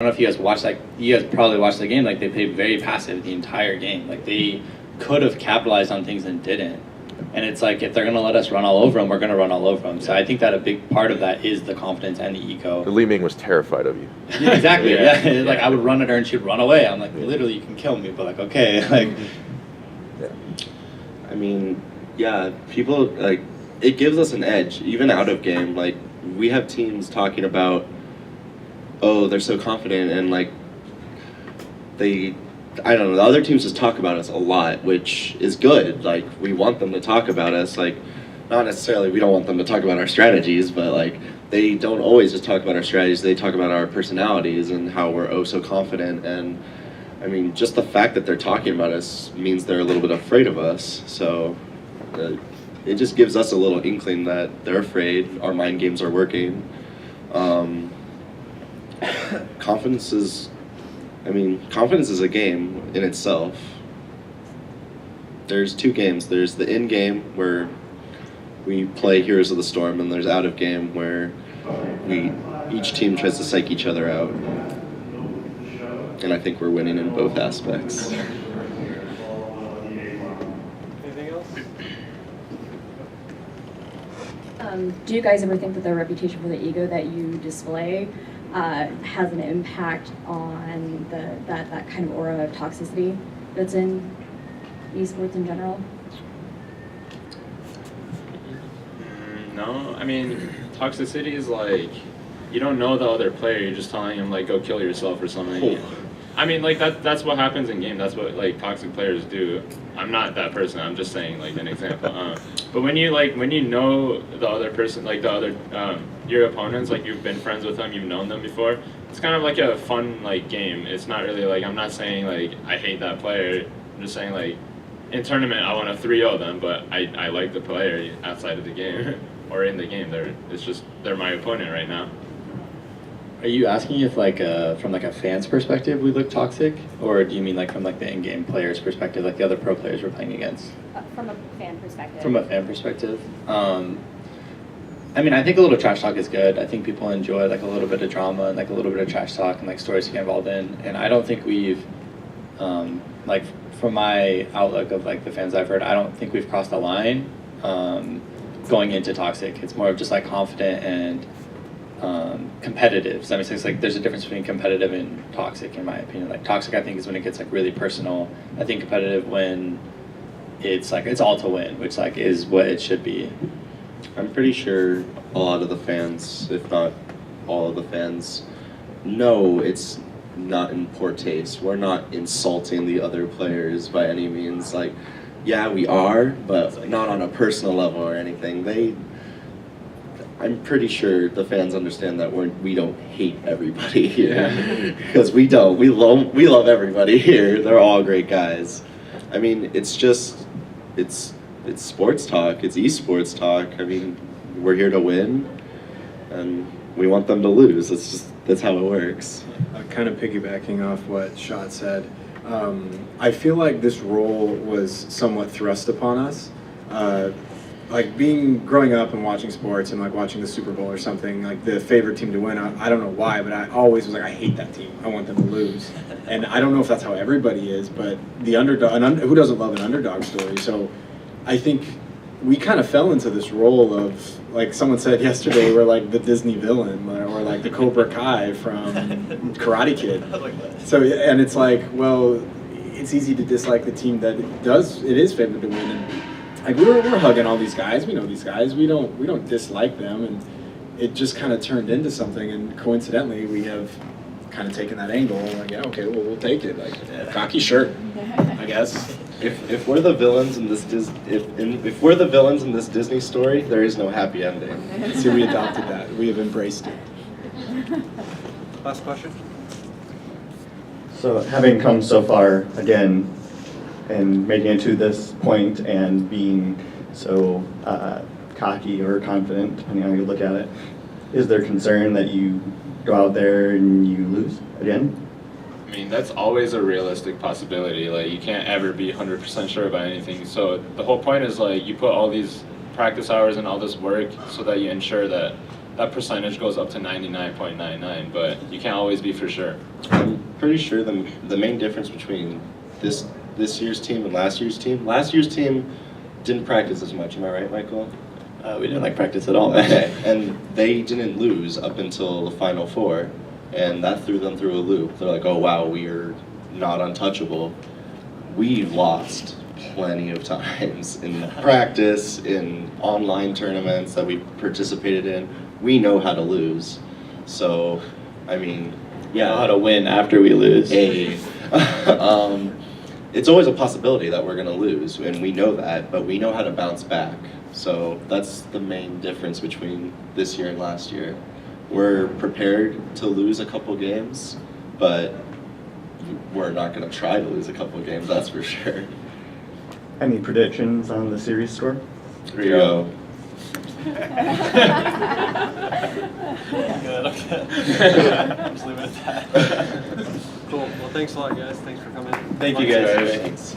I don't know if you guys watched, like, you guys probably watched the game, like, they played very passive the entire game. Like, they could have capitalized on things and didn't. And it's like, if they're going to let us run all over them, we're going to run all over them. So I think that a big part of that is the confidence and the ego. Li Ming was terrified of you. Yeah, exactly, yeah. Like, I would run at her and she'd run away. I'm like, literally, you can kill me, but like, okay. Like, Yeah. I mean, yeah, people, like, it gives us an edge, even out of game. Like, we have teams talking about, oh, they're so confident, and like, I don't know, the other teams just talk about us a lot, which is good. Like, we want them to talk about us. Like, not necessarily, we don't want them to talk about our strategies, but like, they don't always just talk about our strategies, they talk about our personalities and how we're oh so confident. And I mean, just the fact that they're talking about us means they're a little bit afraid of us. So it just gives us a little inkling that they're afraid, our mind games are working. Confidence is a game in itself. There's two games. There's the in-game where we play Heroes of the Storm, and there's out-of-game where each team tries to psych each other out. And I think we're winning in both aspects. Anything else? Do you guys ever think that the reputation for the ego that you display has an impact on that kind of aura of toxicity that's in esports in general? No, I mean, toxicity is like, you don't know the other player, you're just telling him, like, go kill yourself or something. I mean, like, that's what happens in game, that's what, like, toxic players do. I'm not that person, I'm just saying, like, an example. But when you know the other person, like, your opponents, like, you've been friends with them, you've known them before, it's kind of like a fun, like, game. It's not really, like, I'm not saying, like, I hate that player, I'm just saying, like, in tournament, I want to 3-0 them, but I like the player outside of the game, or in the game, they're my opponent right now. are you asking if, like, from like a fan's perspective we look toxic? Or do you mean like from like the in-game player's perspective, like the other pro players we're playing against? From a fan perspective. From a fan perspective? I mean, I think a little trash talk is good. I think people enjoy like a little bit of drama and like a little bit of trash talk and like stories to get involved in. And I don't think we've, like from my outlook of like the fans I've heard, I don't think we've crossed the line going into toxic. It's more of just like confident and competitive. Does that make sense? Like there's a difference between competitive and toxic in my opinion. Like toxic I think is when it gets like really personal. I think competitive when it's like it's all to win, which like is what it should be. I'm pretty sure a lot of the fans, if not all of the fans, know it's not in poor taste. We're not insulting the other players by any means. Like, yeah, we are, but not on a personal level or anything. I'm pretty sure the fans understand that we don't hate everybody here, because we don't. We love everybody here. They're all great guys. I mean, it's sports talk. It's esports talk. I mean, we're here to win, and we want them to lose. That's how it works. Kind of piggybacking off what Shot said, I feel like this role was somewhat thrust upon us. Like growing up and watching sports and like watching the Super Bowl or something, like the favorite team to win, I don't know why, but I always was like, I hate that team. I want them to lose. And I don't know if that's how everybody is, but the underdog, who doesn't love an underdog story? So I think we kind of fell into this role of, like someone said yesterday, we're like the Disney villain, or like the Cobra Kai from Karate Kid. So, and it's like, well, it's easy to dislike the team that it is favored to win. And like we're hugging all these guys, we know these guys, we don't dislike them, and it just kind of turned into something, and coincidentally we have kind of taken that angle, and like, yeah, okay, well, we'll take it, like cocky shirt, I guess. If we're the villains in this if we're the villains in this Disney story, there is no happy ending. See, we adopted that. We have embraced it. Last question. So having come so far again and making it to this point and being so cocky or confident, depending on how you look at it, is there concern that you go out there and you lose again? I mean, that's always a realistic possibility. Like, you can't ever be 100% sure about anything. So the whole point is, like, you put all these practice hours and all this work so that you ensure that that percentage goes up to 99.99, but you can't always be for sure. I'm pretty sure the main difference between this year's team and last year's team didn't practice as much. Am I right, Michael? We didn't like practice at all. Okay, and they didn't lose up until the Final Four, and that threw them through a loop. They're like, oh wow, we are not untouchable. We lost plenty of times in practice, in online tournaments that we participated in. We know how to lose. So, I mean, yeah. Know how to win after we lose. It's always a possibility that we're going to lose, and we know that, but we know how to bounce back. So that's the main difference between this year and last year. We're prepared to lose a couple games, but we're not going to try to lose a couple games, that's for sure. Any predictions on the series score? 3-0. Good, okay. I'm just leaving it at that. Cool. Well, thanks a lot, guys. Thanks for coming. Thank you guys. Thanks.